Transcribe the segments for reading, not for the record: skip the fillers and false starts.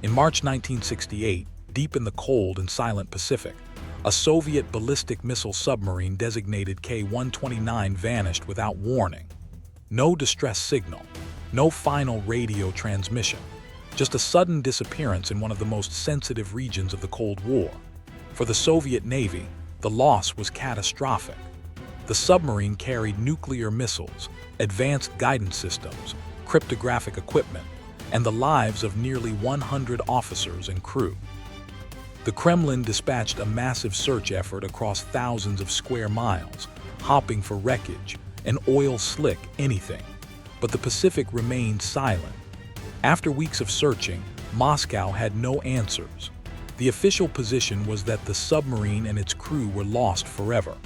In March 1968, deep in the cold and silent Pacific, a Soviet ballistic missile submarine designated K-129 vanished without warning. No distress signal, no final radio transmission, just a sudden disappearance in one of the most sensitive regions of the Cold War. For the Soviet Navy, the loss was catastrophic. The submarine carried nuclear missiles, advanced guidance systems, cryptographic equipment, and the lives of nearly 100 officers and crew. The Kremlin dispatched a massive search effort across thousands of square miles, hopping for wreckage, an oil slick anything. But the Pacific remained silent. After weeks of searching, Moscow had no answers. The official position was that the submarine and its crew were lost forever.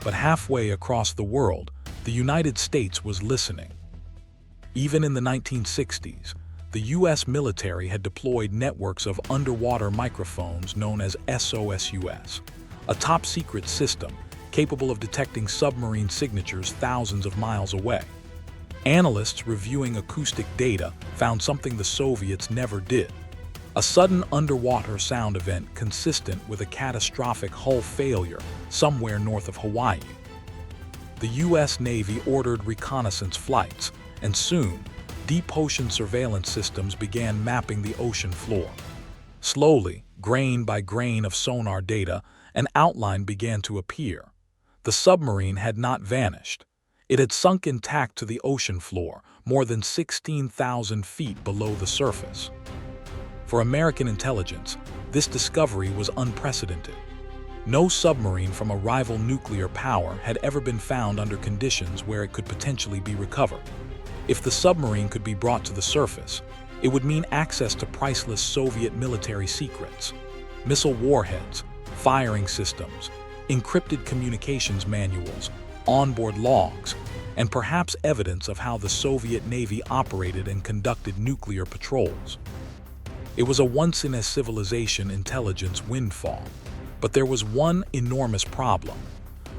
But halfway across the world, the United States was listening. Even in the 1960s, the U.S. military had deployed networks of underwater microphones known as SOSUS, a top-secret system capable of detecting submarine signatures thousands of miles away. Analysts reviewing acoustic data found something the Soviets never did: a sudden underwater sound event consistent with a catastrophic hull failure somewhere north of Hawaii. The U.S. Navy ordered reconnaissance flights, and soon, deep ocean surveillance systems began mapping the ocean floor. Slowly, grain by grain of sonar data, an outline began to appear. The submarine had not vanished. It had sunk intact to the ocean floor, more than 16,000 feet below the surface. For American intelligence, this discovery was unprecedented. No submarine from a rival nuclear power had ever been found under conditions where it could potentially be recovered. If the submarine could be brought to the surface, it would mean access to priceless Soviet military secrets: missile warheads, firing systems, encrypted communications manuals, onboard logs, and perhaps evidence of how the Soviet Navy operated and conducted nuclear patrols. It was a once-in-a-civilization intelligence windfall, but there was one enormous problem.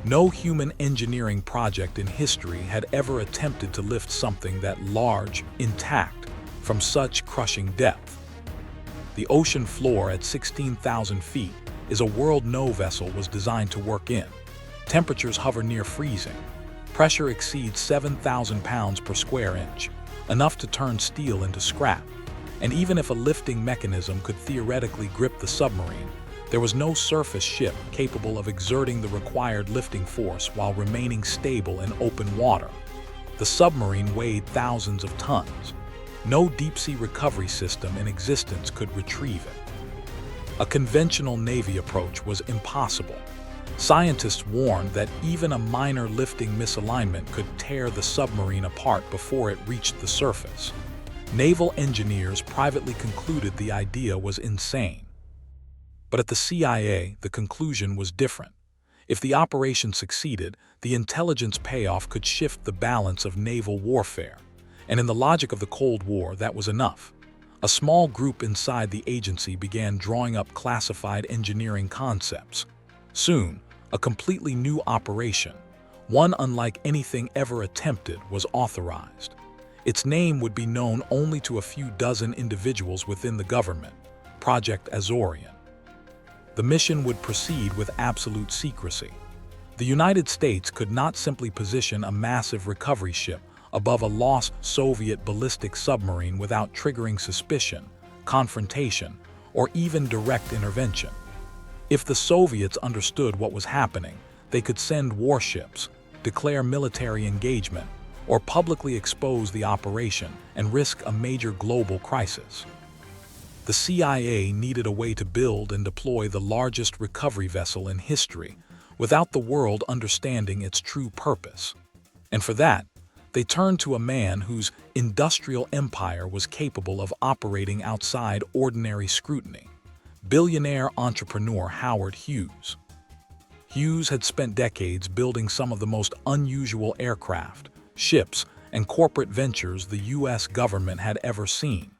No human engineering project in history had ever attempted to lift something that large, intact, from such crushing depth. The ocean floor at 16,000 feet is a world no vessel was designed to work in. Temperatures hover near freezing. Pressure exceeds 7,000 pounds per square inch, enough to turn steel into scrap. And even if a lifting mechanism could theoretically grip the submarine, there was no surface ship capable of exerting the required lifting force while remaining stable in open water. The submarine weighed thousands of tons. No deep-sea recovery system in existence could retrieve it. A conventional Navy approach was impossible. Scientists warned that even a minor lifting misalignment could tear the submarine apart before it reached the surface. Naval engineers privately concluded the idea was insane. But at the CIA, the conclusion was different. If the operation succeeded, the intelligence payoff could shift the balance of naval warfare. And in the logic of the Cold War, that was enough. A small group inside the agency began drawing up classified engineering concepts. Soon, a completely new operation, one unlike anything ever attempted, was authorized. Its name would be known only to a few dozen individuals within the government: Project Azorian. The mission would proceed with absolute secrecy. The United States could not simply position a massive recovery ship above a lost Soviet ballistic submarine without triggering suspicion, confrontation, or even direct intervention. If the Soviets understood what was happening, they could send warships, declare military engagement, or publicly expose the operation and risk a major global crisis. The CIA needed a way to build and deploy the largest recovery vessel in history without the world understanding its true purpose. And for that, they turned to a man whose industrial empire was capable of operating outside ordinary scrutiny: billionaire entrepreneur Howard Hughes. Hughes had spent decades building some of the most unusual aircraft, ships, and corporate ventures the U.S. government had ever seen.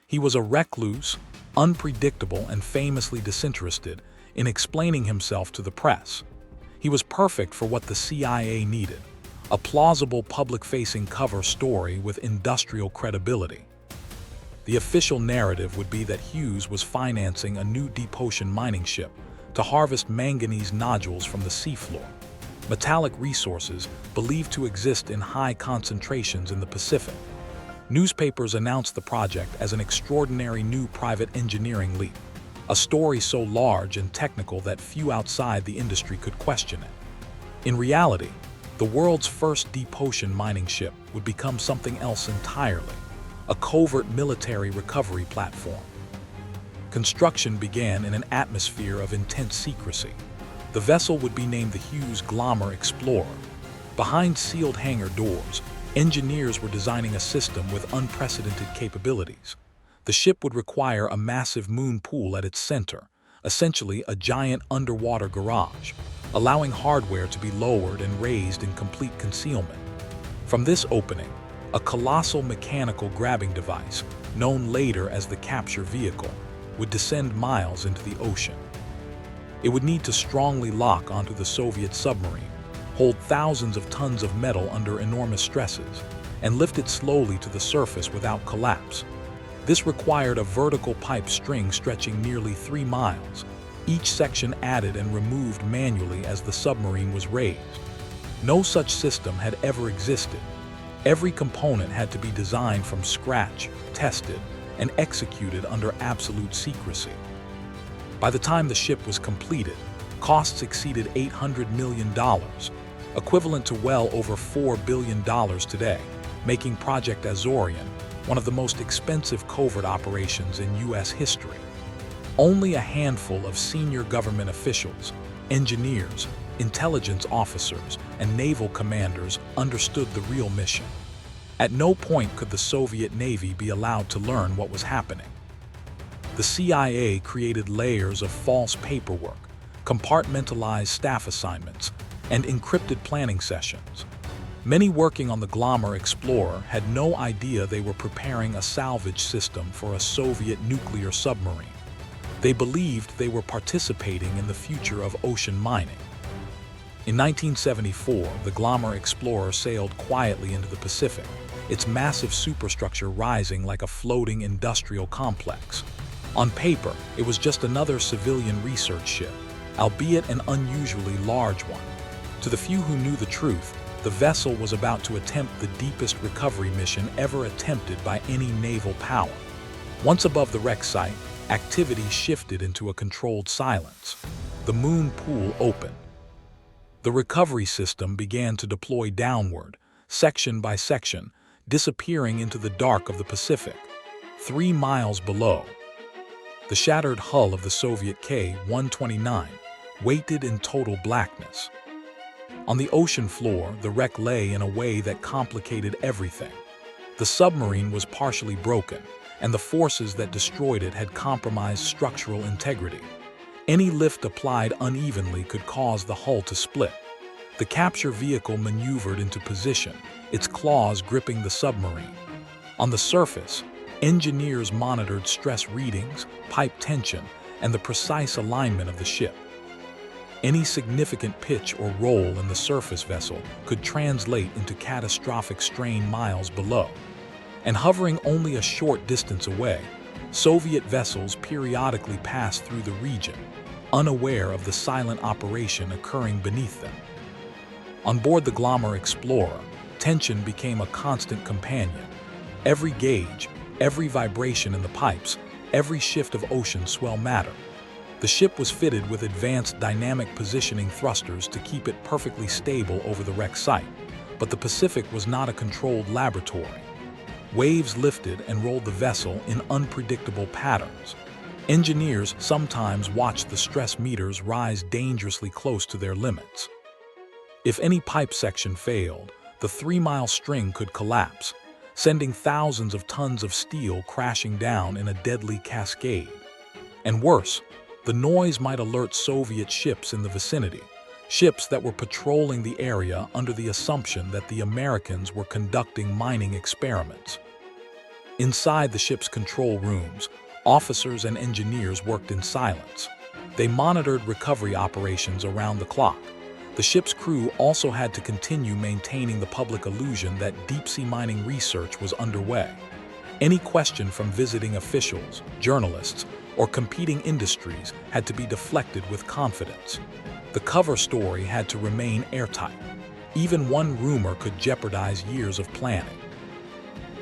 He was a recluse, unpredictable, and famously disinterested in explaining himself to the press. He was perfect for what the CIA needed: a plausible public-facing cover story with industrial credibility. The official narrative would be that Hughes was financing a new deep-ocean mining ship to harvest manganese nodules from the seafloor, metallic resources believed to exist in high concentrations in the Pacific. Newspapers announced the project as an extraordinary new private engineering leap, a story so large and technical that few outside the industry could question it. In reality, the world's first deep-ocean mining ship would become something else entirely, a covert military recovery platform. Construction began in an atmosphere of intense secrecy. The vessel would be named the Hughes Glomar Explorer. Behind sealed hangar doors, engineers were designing a system with unprecedented capabilities. The ship would require a massive moon pool at its center, essentially a giant underwater garage, allowing hardware to be lowered and raised in complete concealment. From this opening, a colossal mechanical grabbing device, known later as the capture vehicle, would descend miles into the ocean. It would need to strongly lock onto the Soviet submarine, hold thousands of tons of metal under enormous stresses, and lift it slowly to the surface without collapse. This required a vertical pipe string stretching nearly 3 miles, each section added and removed manually as the submarine was raised. No such system had ever existed. Every component had to be designed from scratch, tested, and executed under absolute secrecy. By the time the ship was completed, costs exceeded $800 million, equivalent to well over $4 billion today, making Project Azorian one of the most expensive covert operations in U.S. history. Only a handful of senior government officials, engineers, intelligence officers, and naval commanders understood the real mission. At no point could the Soviet Navy be allowed to learn what was happening. The CIA created layers of false paperwork, compartmentalized staff assignments, and encrypted planning sessions. Many working on the Glomar Explorer had no idea they were preparing a salvage system for a Soviet nuclear submarine. They believed they were participating in the future of ocean mining. In 1974, the Glomar Explorer sailed quietly into the Pacific, its massive superstructure rising like a floating industrial complex. On paper, it was just another civilian research ship, albeit an unusually large one. To the few who knew the truth, the vessel was about to attempt the deepest recovery mission ever attempted by any naval power. Once above the wreck site, activity shifted into a controlled silence. The moon pool opened. The recovery system began to deploy downward, section by section, disappearing into the dark of the Pacific. 3 miles below, the shattered hull of the Soviet K-129 waited in total blackness. On the ocean floor, the wreck lay in a way that complicated everything. The submarine was partially broken, and the forces that destroyed it had compromised structural integrity. Any lift applied unevenly could cause the hull to split. The capture vehicle maneuvered into position, its claws gripping the submarine. On the surface, engineers monitored stress readings, pipe tension, and the precise alignment of the ship. Any significant pitch or roll in the surface vessel could translate into catastrophic strain miles below. And hovering only a short distance away, Soviet vessels periodically passed through the region, unaware of the silent operation occurring beneath them. On board the Glomar Explorer, tension became a constant companion. Every gauge, every vibration in the pipes, every shift of ocean swell mattered. The ship was fitted with advanced dynamic positioning thrusters to keep it perfectly stable over the wreck site, but the Pacific was not a controlled laboratory. Waves lifted and rolled the vessel in unpredictable patterns. Engineers sometimes watched the stress meters rise dangerously close to their limits. If any pipe section failed, the 3-mile string could collapse, sending thousands of tons of steel crashing down in a deadly cascade. And worse, the noise might alert Soviet ships in the vicinity, ships that were patrolling the area under the assumption that the Americans were conducting mining experiments. Inside the ship's control rooms, officers and engineers worked in silence. They monitored recovery operations around the clock. The ship's crew also had to continue maintaining the public illusion that deep-sea mining research was underway. Any question from visiting officials, journalists, or competing industries had to be deflected with confidence. The cover story had to remain airtight. Even one rumor could jeopardize years of planning.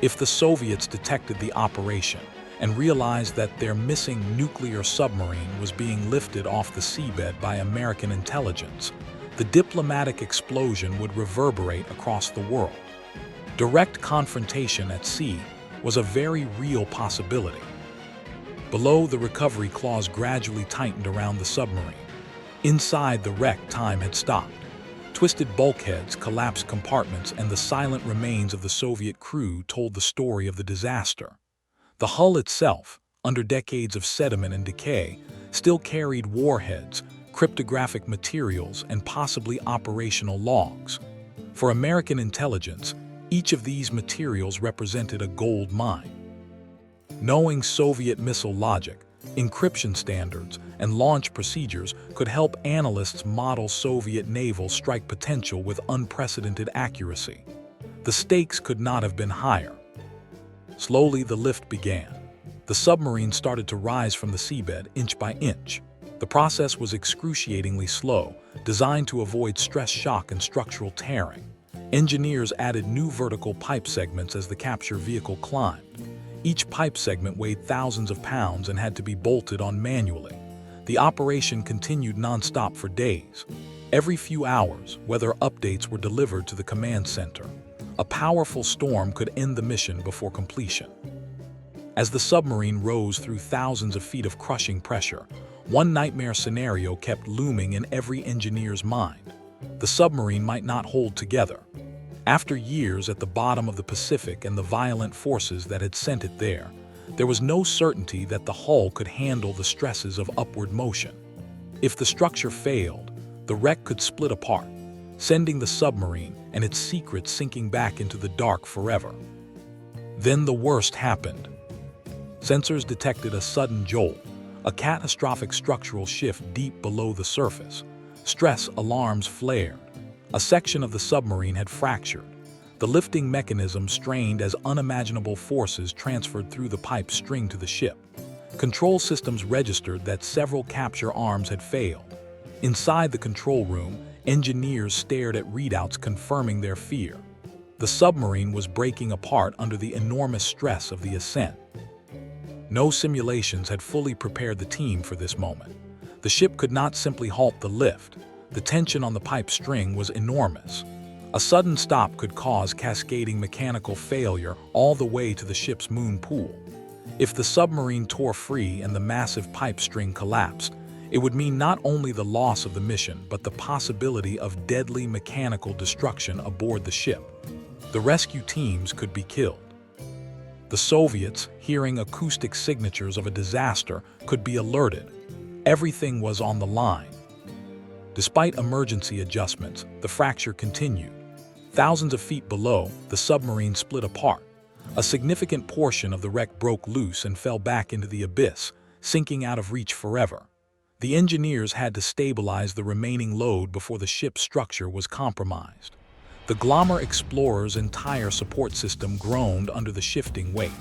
If the Soviets detected the operation and realized that their missing nuclear submarine was being lifted off the seabed by American intelligence, the diplomatic explosion would reverberate across the world. Direct confrontation at sea was a very real possibility. Below, the recovery clause gradually tightened around the submarine. Inside the wreck, time had stopped. Twisted bulkheads, collapsed compartments, and the silent remains of the Soviet crew told the story of the disaster. The hull itself, under decades of sediment and decay, still carried warheads, cryptographic materials, and possibly operational logs. For American intelligence, each of these materials represented a gold mine. Knowing Soviet missile logic, encryption standards, and launch procedures could help analysts model Soviet naval strike potential with unprecedented accuracy. The stakes could not have been higher. Slowly, the lift began. The submarine started to rise from the seabed inch by inch. The process was excruciatingly slow, designed to avoid stress shock and structural tearing. Engineers added new vertical pipe segments as the capture vehicle climbed. Each pipe segment weighed thousands of pounds and had to be bolted on manually. The operation continued non-stop for days. Every few hours, weather updates were delivered to the command center. A powerful storm could end the mission before completion. As the submarine rose through thousands of feet of crushing pressure, one nightmare scenario kept looming in every engineer's mind. The submarine might not hold together. After years at the bottom of the Pacific and the violent forces that had sent it there was no certainty that the hull could handle the stresses of upward motion. If the structure failed, the wreck could split apart, sending the submarine and its secrets sinking back into the dark forever. Then the worst happened. Sensors detected a sudden jolt, a catastrophic structural shift deep below the surface. Stress alarms flared. A section of the submarine had fractured. The lifting mechanism strained as unimaginable forces transferred through the pipe string to the ship. Control systems registered that several capture arms had failed. Inside the control room, engineers stared at readouts confirming their fear. The submarine was breaking apart under the enormous stress of the ascent. No simulations had fully prepared the team for this moment. The ship could not simply halt the lift. The tension on the pipe string was enormous. A sudden stop could cause cascading mechanical failure all the way to the ship's moon pool. If the submarine tore free and the massive pipe string collapsed, it would mean not only the loss of the mission, but the possibility of deadly mechanical destruction aboard the ship. The rescue teams could be killed. The Soviets, hearing acoustic signatures of a disaster, could be alerted. Everything was on the line. Despite emergency adjustments, the fracture continued. Thousands of feet below, the submarine split apart. A significant portion of the wreck broke loose and fell back into the abyss, sinking out of reach forever. The engineers had to stabilize the remaining load before the ship's structure was compromised. The Glomar Explorer's entire support system groaned under the shifting weight.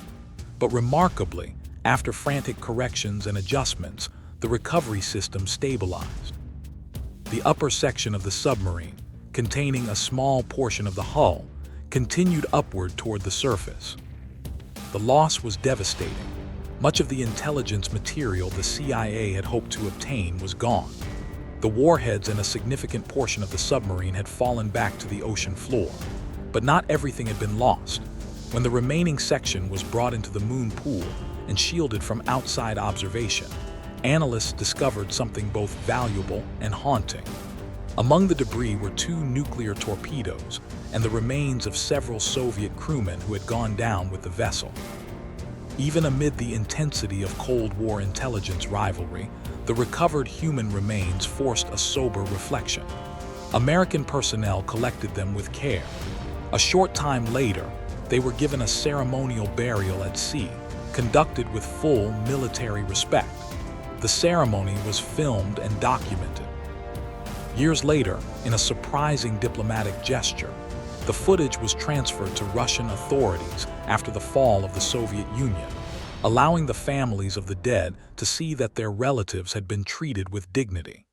But remarkably, after frantic corrections and adjustments, the recovery system stabilized. The upper section of the submarine, containing a small portion of the hull, continued upward toward the surface. The loss was devastating. Much of the intelligence material the CIA had hoped to obtain was gone. The warheads and a significant portion of the submarine had fallen back to the ocean floor. But not everything had been lost. When the remaining section was brought into the moon pool and shielded from outside observation, analysts discovered something both valuable and haunting. Among the debris were 2 nuclear torpedoes and the remains of several Soviet crewmen who had gone down with the vessel. Even amid the intensity of Cold War intelligence rivalry, the recovered human remains forced a sober reflection. American personnel collected them with care. A short time later, they were given a ceremonial burial at sea, conducted with full military respect. The ceremony was filmed and documented. Years later, in a surprising diplomatic gesture, The footage was transferred to Russian authorities after the fall of the Soviet Union, allowing the families of the dead to see that their relatives had been treated with dignity.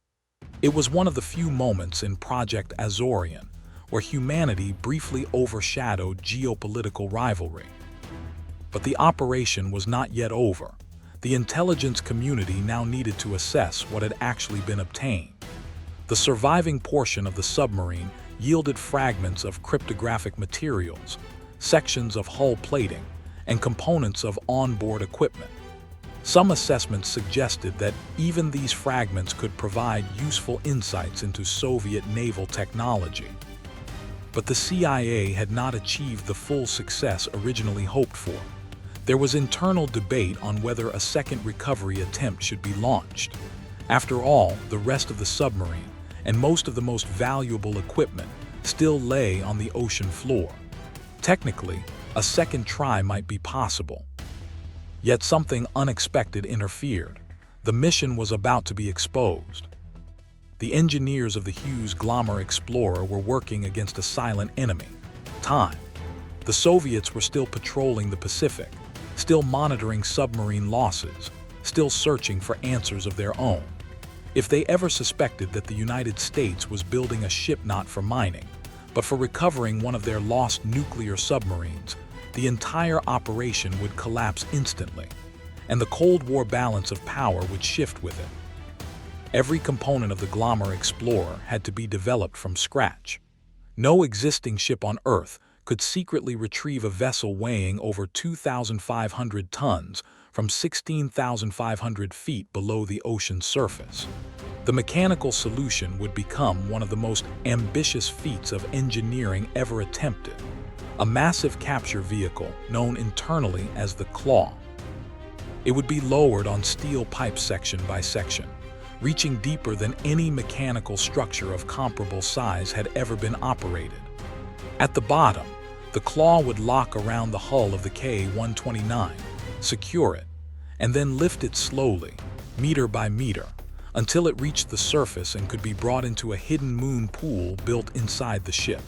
It was one of the few moments in Project Azorian where humanity briefly overshadowed geopolitical rivalry. But the operation was not yet over. The intelligence community now needed to assess what had actually been obtained. The surviving portion of the submarine yielded fragments of cryptographic materials, sections of hull plating, and components of onboard equipment. Some assessments suggested that even these fragments could provide useful insights into Soviet naval technology. But the CIA had not achieved the full success originally hoped for. There was internal debate on whether a second recovery attempt should be launched. After all, the rest of the submarine, and most of the most valuable equipment, still lay on the ocean floor. Technically, a second try might be possible. Yet something unexpected interfered. The mission was about to be exposed. The engineers of the Hughes Glomar Explorer were working against a silent enemy, time. The Soviets were still patrolling the Pacific, still monitoring submarine losses, still searching for answers of their own. If they ever suspected that the United States was building a ship not for mining, but for recovering one of their lost nuclear submarines, the entire operation would collapse instantly, and the Cold War balance of power would shift with it. Every component of the Glomar Explorer had to be developed from scratch. No existing ship on Earth could secretly retrieve a vessel weighing over 2,500 tons from 16,500 feet below the ocean's surface. The mechanical solution would become one of the most ambitious feats of engineering ever attempted, a massive capture vehicle known internally as the Claw. It would be lowered on steel pipes section by section, reaching deeper than any mechanical structure of comparable size had ever been operated. At the bottom, the Claw would lock around the hull of the K-129, secure it, and then lift it slowly, meter by meter, until it reached the surface and could be brought into a hidden moon pool built inside the ship.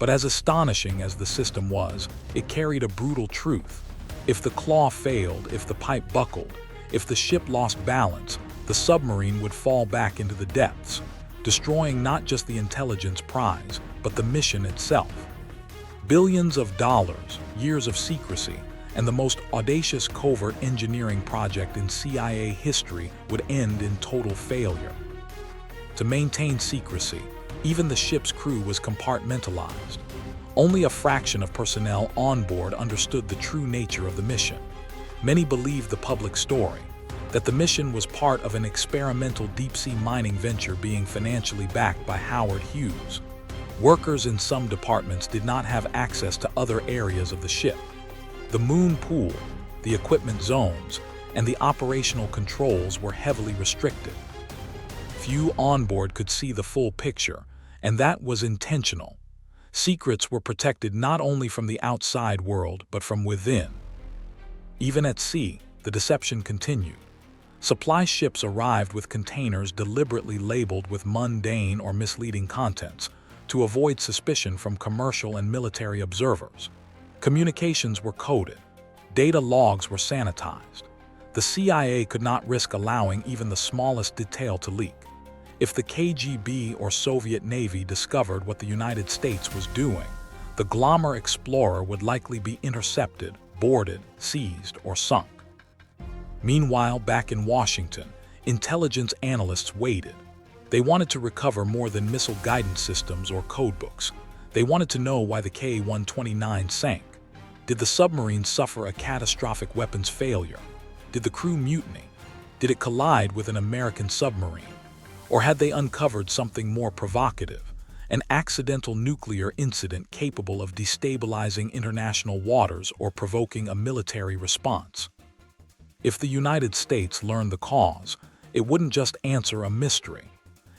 But as astonishing as the system was, it carried a brutal truth. If the Claw failed, if the pipe buckled, if the ship lost balance, the submarine would fall back into the depths, destroying not just the intelligence prize, but the mission itself. Billions of dollars, years of secrecy, and the most audacious covert engineering project in CIA history would end in total failure. To maintain secrecy, even the ship's crew was compartmentalized. Only a fraction of personnel on board understood the true nature of the mission. Many believed the public story, that the mission was part of an experimental deep-sea mining venture being financially backed by Howard Hughes. Workers in some departments did not have access to other areas of the ship. The moon pool, the equipment zones, and the operational controls were heavily restricted. Few on board could see the full picture, and that was intentional. Secrets were protected not only from the outside world, but from within. Even at sea, the deception continued. Supply ships arrived with containers deliberately labeled with mundane or misleading contents to avoid suspicion from commercial and military observers. Communications were coded. Data logs were sanitized. The CIA could not risk allowing even the smallest detail to leak. If the KGB or Soviet Navy discovered what the United States was doing, the Glomar Explorer would likely be intercepted, boarded, seized, or sunk. Meanwhile, back in Washington, intelligence analysts waited. They wanted to recover more than missile guidance systems or codebooks. They wanted to know why the K-129 sank. Did the submarine suffer a catastrophic weapons failure? Did the crew mutiny? Did it collide with an American submarine? Or had they uncovered something more provocative, an accidental nuclear incident capable of destabilizing international waters or provoking a military response? If the United States learned the cause, it wouldn't just answer a mystery.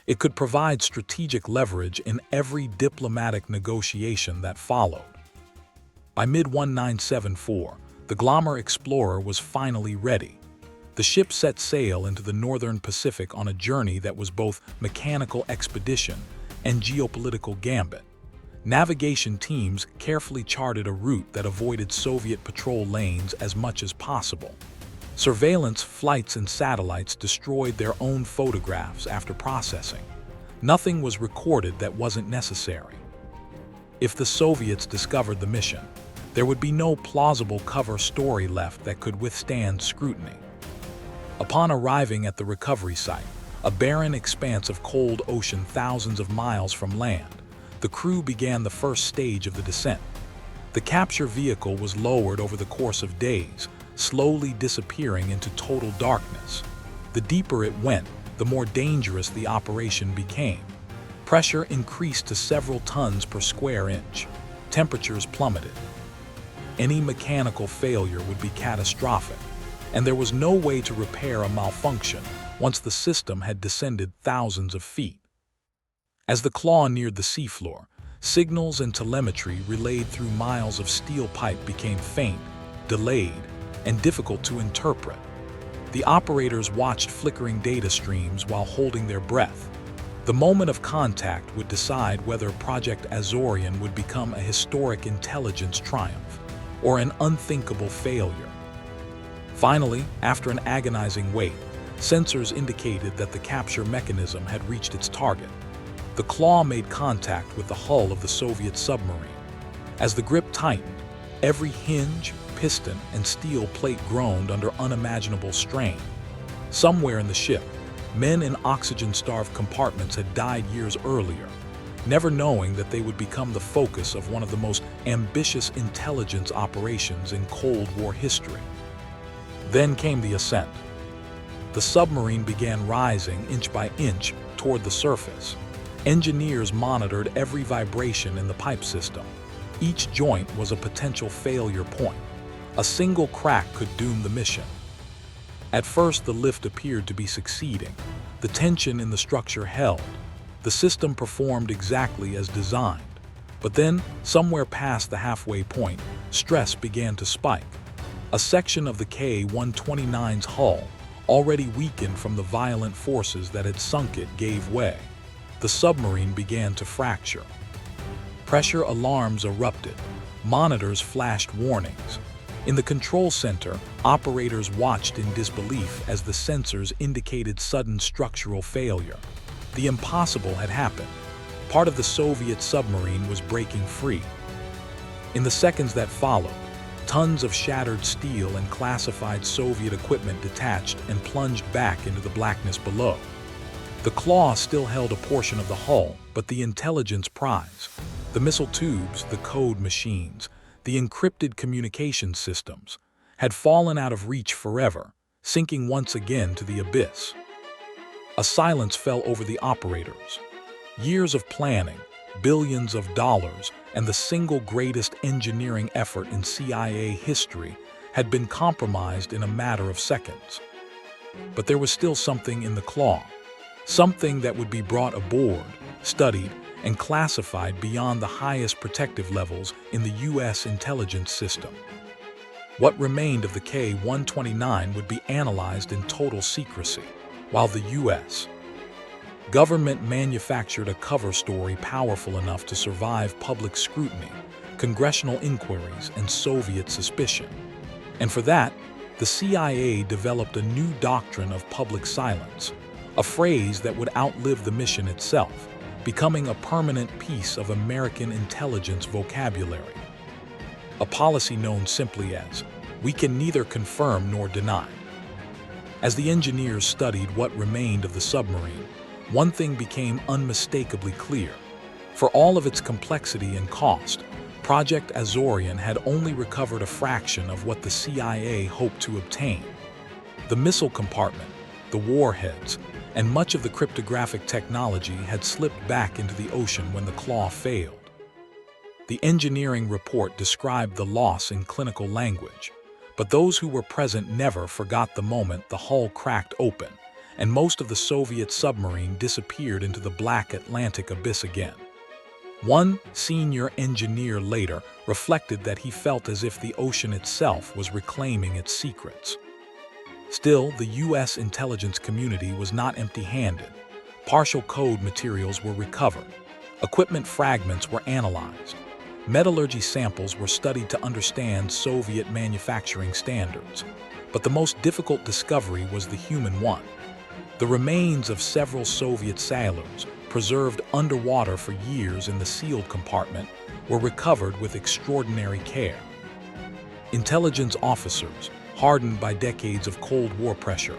It could provide strategic leverage in every diplomatic negotiation that followed. By mid-1974, the Glomar Explorer was finally ready. The ship set sail into the northern Pacific on a journey that was both mechanical expedition and geopolitical gambit. Navigation teams carefully charted a route that avoided Soviet patrol lanes as much as possible. Surveillance flights and satellites destroyed their own photographs after processing. Nothing was recorded that wasn't necessary. If the Soviets discovered the mission, there would be no plausible cover story left that could withstand scrutiny. Upon arriving at the recovery site, a barren expanse of cold ocean thousands of miles from land, the crew began the first stage of the descent. The capture vehicle was lowered over the course of days, slowly disappearing into total darkness. The deeper it went, the more dangerous the operation became. Pressure increased to several tons per square inch. Temperatures plummeted. Any mechanical failure would be catastrophic, and there was no way to repair a malfunction once the system had descended thousands of feet. As the claw neared the seafloor, signals and telemetry relayed through miles of steel pipe became faint, delayed, and difficult to interpret. The operators watched flickering data streams while holding their breath. The moment of contact would decide whether Project Azorian would become a historic intelligence triumph or an unthinkable failure. Finally, after an agonizing wait, sensors indicated that the capture mechanism had reached its target. The claw made contact with the hull of the Soviet submarine. As the grip tightened, every hinge, piston, and steel plate groaned under unimaginable strain. Somewhere in the ship, men in oxygen-starved compartments had died years earlier, never knowing that they would become the focus of one of the most ambitious intelligence operations in Cold War history. Then came the ascent. The submarine began rising inch by inch toward the surface. Engineers monitored every vibration in the pipe system. Each joint was a potential failure point. A single crack could doom the mission. At first, the lift appeared to be succeeding. The tension in the structure held. The system performed exactly as designed. But then, somewhere past the halfway point, stress began to spike. A section of the K-129's hull, already weakened from the violent forces that had sunk it, gave way. The submarine began to fracture. Pressure alarms erupted. Monitors flashed warnings. In the control center, operators watched in disbelief as the sensors indicated sudden structural failure. The impossible had happened. Part of the Soviet submarine was breaking free. In the seconds that followed, tons of shattered steel and classified Soviet equipment detached and plunged back into the blackness below. The claw still held a portion of the hull, but the intelligence prize, the missile tubes, the code machines, the encrypted communication systems, had fallen out of reach forever, sinking once again to the abyss. A silence fell over the operators. Years of planning, billions of dollars, and the single greatest engineering effort in CIA history had been compromised in a matter of seconds. But there was still something in the claw. Something that would be brought aboard, studied, and classified beyond the highest protective levels in the U.S. intelligence system. What remained of the K-129 would be analyzed in total secrecy, while the U.S. government manufactured a cover story powerful enough to survive public scrutiny, congressional inquiries, and Soviet suspicion. And for that, the CIA developed a new doctrine of public silence, a phrase that would outlive the mission itself, becoming a permanent piece of American intelligence vocabulary. A policy known simply as, "We can neither confirm nor deny." As the engineers studied what remained of the submarine, one thing became unmistakably clear. For all of its complexity and cost, Project Azorian had only recovered a fraction of what the CIA hoped to obtain. The missile compartment, the warheads, and much of the cryptographic technology had slipped back into the ocean when the claw failed. The engineering report described the loss in clinical language, but those who were present never forgot the moment the hull cracked open, and most of the Soviet submarine disappeared into the black Atlantic abyss again. One senior engineer later reflected that he felt as if the ocean itself was reclaiming its secrets. Still, the U.S. intelligence community was not empty-handed. Partial code materials were recovered. Equipment fragments were analyzed. Metallurgy samples were studied to understand Soviet manufacturing standards. But the most difficult discovery was the human one. The remains of several Soviet sailors, preserved underwater for years in the sealed compartment, were recovered with extraordinary care. Intelligence officers, hardened by decades of Cold War pressure,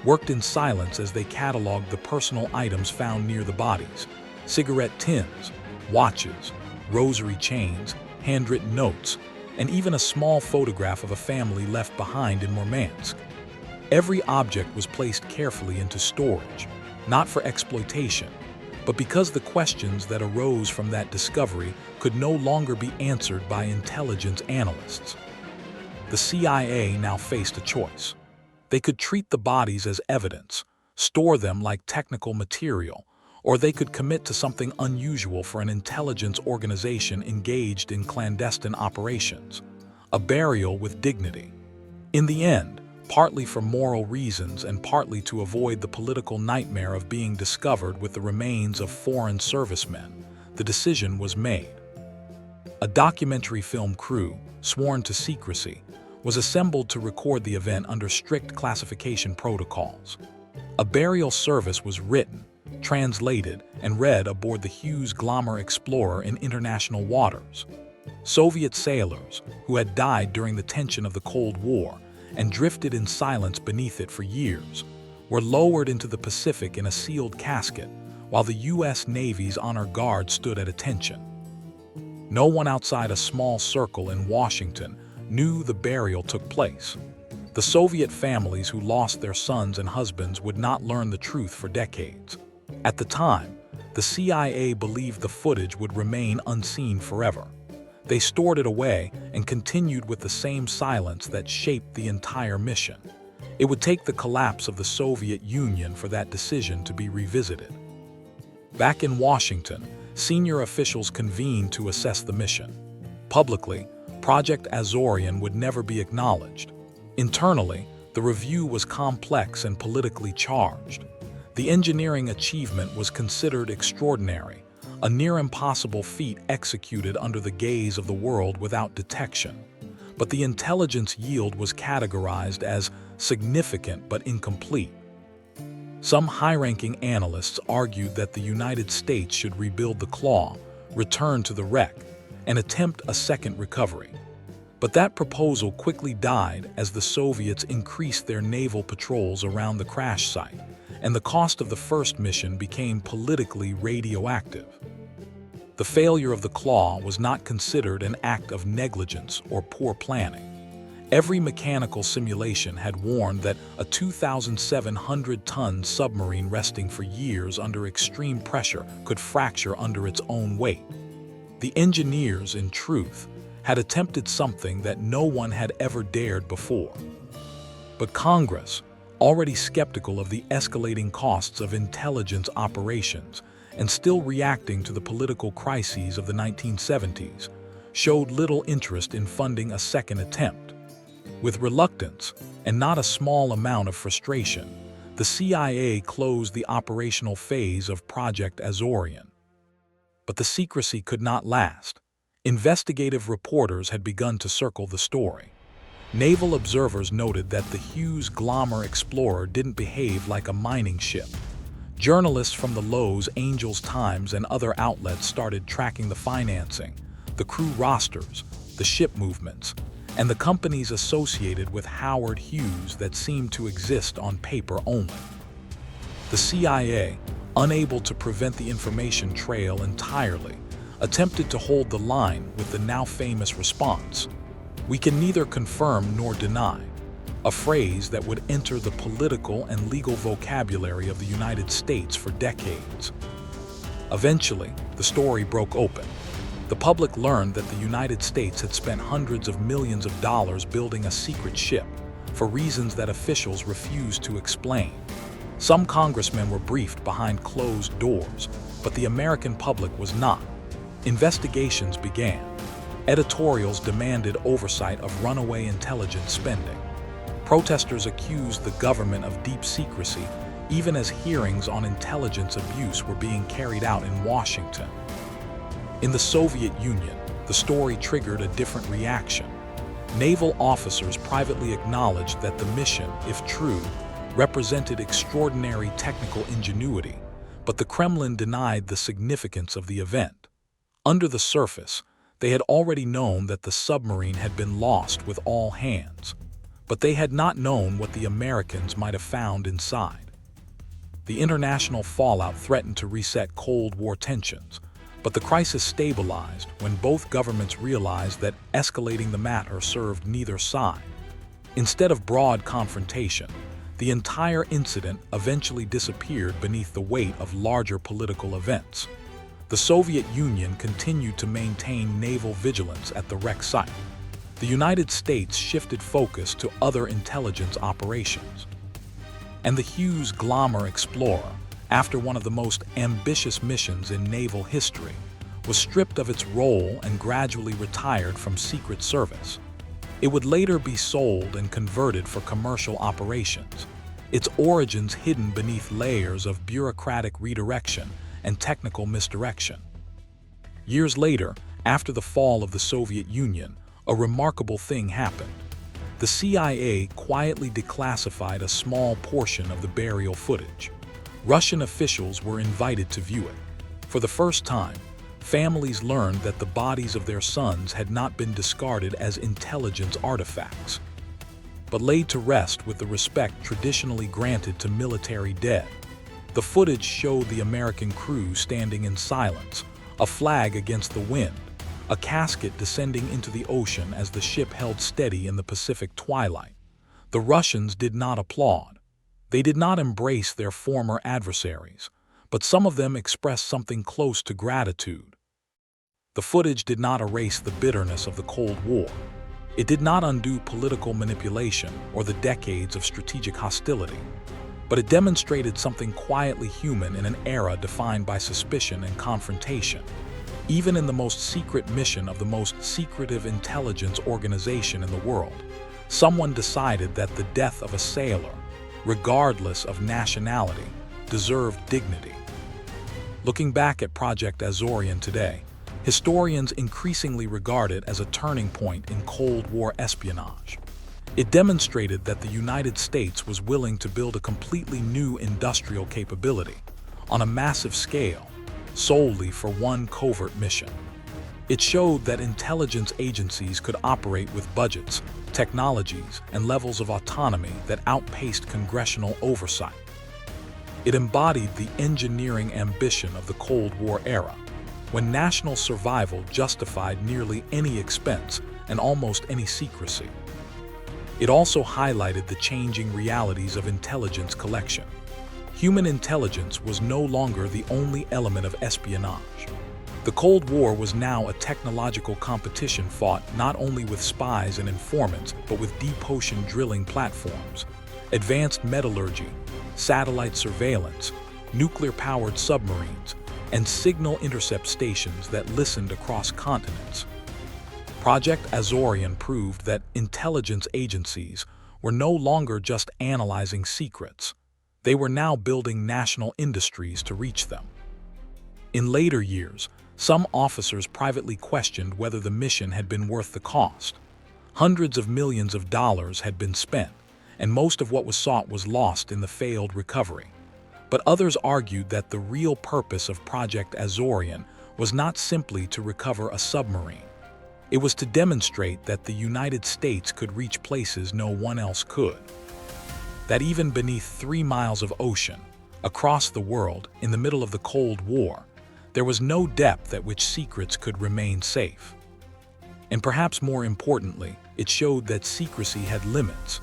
worked in silence as they cataloged the personal items found near the bodies: cigarette tins, watches, rosary chains, handwritten notes, and even a small photograph of a family left behind in Murmansk. Every object was placed carefully into storage, not for exploitation, but because the questions that arose from that discovery could no longer be answered by intelligence analysts. The CIA now faced a choice. They could treat the bodies as evidence, store them like technical material, or they could commit to something unusual for an intelligence organization engaged in clandestine operations: a burial with dignity. In the end, partly for moral reasons and partly to avoid the political nightmare of being discovered with the remains of foreign servicemen, the decision was made. A documentary film crew, sworn to secrecy, was assembled to record the event under strict classification protocols. A burial service was written, translated, and read aboard the Hughes Glomar Explorer in international waters. Soviet sailors, who had died during the tension of the Cold War and drifted in silence beneath it for years, were lowered into the Pacific in a sealed casket, while the U.S. Navy's honor guard stood at attention. No one outside a small circle in Washington knew the burial took place. The Soviet families who lost their sons and husbands would not learn the truth for decades. At the time, the CIA believed the footage would remain unseen forever. They stored it away and continued with the same silence that shaped the entire mission. It would take the collapse of the Soviet Union for that decision to be revisited. Back in Washington, senior officials convened to assess the mission. Publicly, Project Azorian would never be acknowledged. Internally, the review was complex and politically charged. The engineering achievement was considered extraordinary, a near-impossible feat executed under the gaze of the world without detection. But the intelligence yield was categorized as significant but incomplete. Some high-ranking analysts argued that the United States should rebuild the Claw, return to the wreck, and attempt a second recovery. But that proposal quickly died as the Soviets increased their naval patrols around the crash site, and the cost of the first mission became politically radioactive. The failure of the Claw was not considered an act of negligence or poor planning. Every mechanical simulation had warned that a 2,700-ton submarine resting for years under extreme pressure could fracture under its own weight. The engineers, in truth, had attempted something that no one had ever dared before. But Congress, already skeptical of the escalating costs of intelligence operations and still reacting to the political crises of the 1970s, showed little interest in funding a second attempt. With reluctance, and not a small amount of frustration, the CIA closed the operational phase of Project Azorian. But the secrecy could not last. Investigative reporters had begun to circle the story. Naval observers noted that the Hughes Glomar Explorer didn't behave like a mining ship. Journalists from the Los Angeles Times and other outlets started tracking the financing, the crew rosters, the ship movements, and the companies associated with Howard Hughes that seemed to exist on paper only. The CIA, unable to prevent the information trail entirely, attempted to hold the line with the now famous response, "We can neither confirm nor deny," a phrase that would enter the political and legal vocabulary of the United States for decades. Eventually, the story broke open. The public learned that the United States had spent hundreds of millions of dollars building a secret ship, for reasons that officials refused to explain. Some congressmen were briefed behind closed doors, but the American public was not. Investigations began. Editorials demanded oversight of runaway intelligence spending. Protesters accused the government of deep secrecy, even as hearings on intelligence abuse were being carried out in Washington. In the Soviet Union, the story triggered a different reaction. Naval officers privately acknowledged that the mission, if true, represented extraordinary technical ingenuity, but the Kremlin denied the significance of the event. Under the surface, they had already known that the submarine had been lost with all hands, but they had not known what the Americans might have found inside. The international fallout threatened to reset Cold War tensions, but the crisis stabilized when both governments realized that escalating the matter served neither side. Instead of broad confrontation, the entire incident eventually disappeared beneath the weight of larger political events. The Soviet Union continued to maintain naval vigilance at the wreck site. The United States shifted focus to other intelligence operations. And the Hughes Glomar Explorer, after one of the most ambitious missions in naval history, was stripped of its role and gradually retired from Secret Service. It would later be sold and converted for commercial operations, its origins hidden beneath layers of bureaucratic redirection and technical misdirection. Years later, after the fall of the Soviet Union, a remarkable thing happened. The CIA quietly declassified a small portion of the burial footage. Russian officials were invited to view it. For the first time, families learned that the bodies of their sons had not been discarded as intelligence artifacts, but laid to rest with the respect traditionally granted to military dead. The footage showed the American crew standing in silence, a flag against the wind, a casket descending into the ocean as the ship held steady in the Pacific twilight. The Russians did not applaud. They did not embrace their former adversaries, but some of them expressed something close to gratitude. The footage did not erase the bitterness of the Cold War. It did not undo political manipulation or the decades of strategic hostility, but it demonstrated something quietly human in an era defined by suspicion and confrontation. Even in the most secret mission of the most secretive intelligence organization in the world, someone decided that the death of a sailor, regardless of nationality, deserved dignity. Looking back at Project Azorian today, historians increasingly regard it as a turning point in Cold War espionage. It demonstrated that the United States was willing to build a completely new industrial capability on a massive scale, solely for one covert mission. It showed that intelligence agencies could operate with budgets, technologies, and levels of autonomy that outpaced congressional oversight. It embodied the engineering ambition of the Cold War era, when national survival justified nearly any expense and almost any secrecy. It also highlighted the changing realities of intelligence collection. Human intelligence was no longer the only element of espionage. The Cold War was now a technological competition fought not only with spies and informants, but with deep ocean drilling platforms, advanced metallurgy, satellite surveillance, nuclear-powered submarines, and signal intercept stations that listened across continents. Project Azorian proved that intelligence agencies were no longer just analyzing secrets. They were now building national industries to reach them. In later years, some officers privately questioned whether the mission had been worth the cost. Hundreds of millions of dollars had been spent, and most of what was sought was lost in the failed recovery. But others argued that the real purpose of Project Azorian was not simply to recover a submarine. It was to demonstrate that the United States could reach places no one else could. That even beneath 3 miles of ocean, across the world, in the middle of the Cold War, there was no depth at which secrets could remain safe. And perhaps more importantly, it showed that secrecy had limits.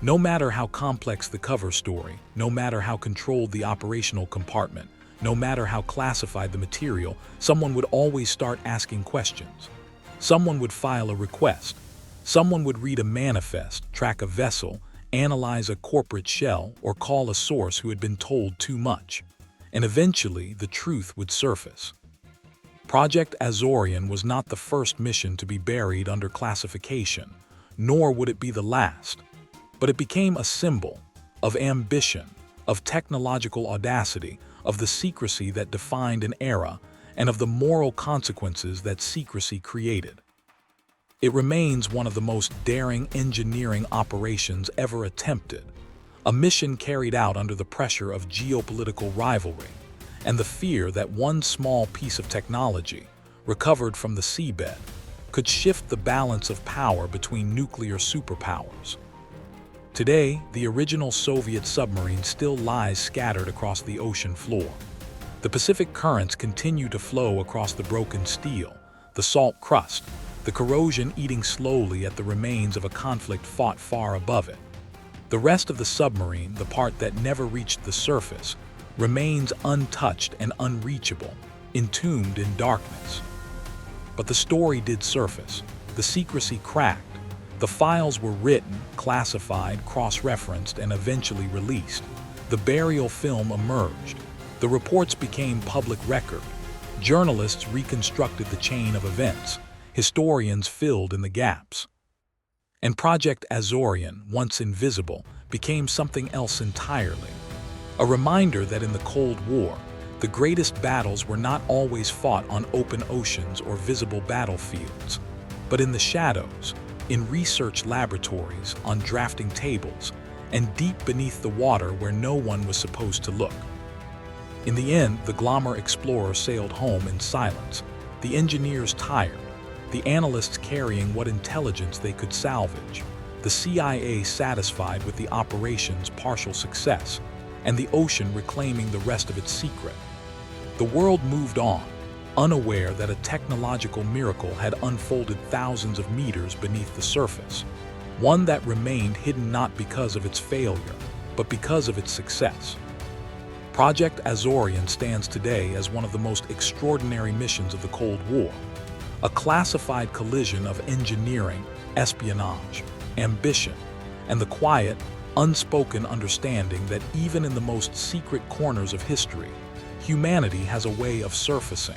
No matter how complex the cover story, no matter how controlled the operational compartment, no matter how classified the material, someone would always start asking questions. Someone would file a request. Someone would read a manifest, track a vessel, analyze a corporate shell, or call a source who had been told too much. And eventually, the truth would surface. Project Azorian was not the first mission to be buried under classification, nor would it be the last. But it became a symbol of ambition, of technological audacity, of the secrecy that defined an era, and of the moral consequences that secrecy created. It remains one of the most daring engineering operations ever attempted, a mission carried out under the pressure of geopolitical rivalry and the fear that one small piece of technology, recovered from the seabed, could shift the balance of power between nuclear superpowers. Today, the original Soviet submarine still lies scattered across the ocean floor. The Pacific currents continue to flow across the broken steel, the salt crust, the corrosion eating slowly at the remains of a conflict fought far above it. The rest of the submarine, the part that never reached the surface, remains untouched and unreachable, entombed in darkness. But the story did surface. The secrecy cracked. The files were written, classified, cross-referenced, and eventually released. The burial film emerged. The reports became public record. Journalists reconstructed the chain of events. Historians filled in the gaps. And Project Azorian, once invisible, became something else entirely. A reminder that in the Cold War, the greatest battles were not always fought on open oceans or visible battlefields, but in the shadows, in research laboratories, on drafting tables, and deep beneath the water where no one was supposed to look. In the end, the Glomar Explorer sailed home in silence, the engineers tired, the analysts carrying what intelligence they could salvage, the CIA satisfied with the operation's partial success, and the ocean reclaiming the rest of its secret. The world moved on, unaware that a technological miracle had unfolded thousands of meters beneath the surface, one that remained hidden not because of its failure, but because of its success. Project Azorian stands today as one of the most extraordinary missions of the Cold War, a classified collision of engineering, espionage, ambition, and the quiet, unspoken understanding that even in the most secret corners of history, humanity has a way of surfacing.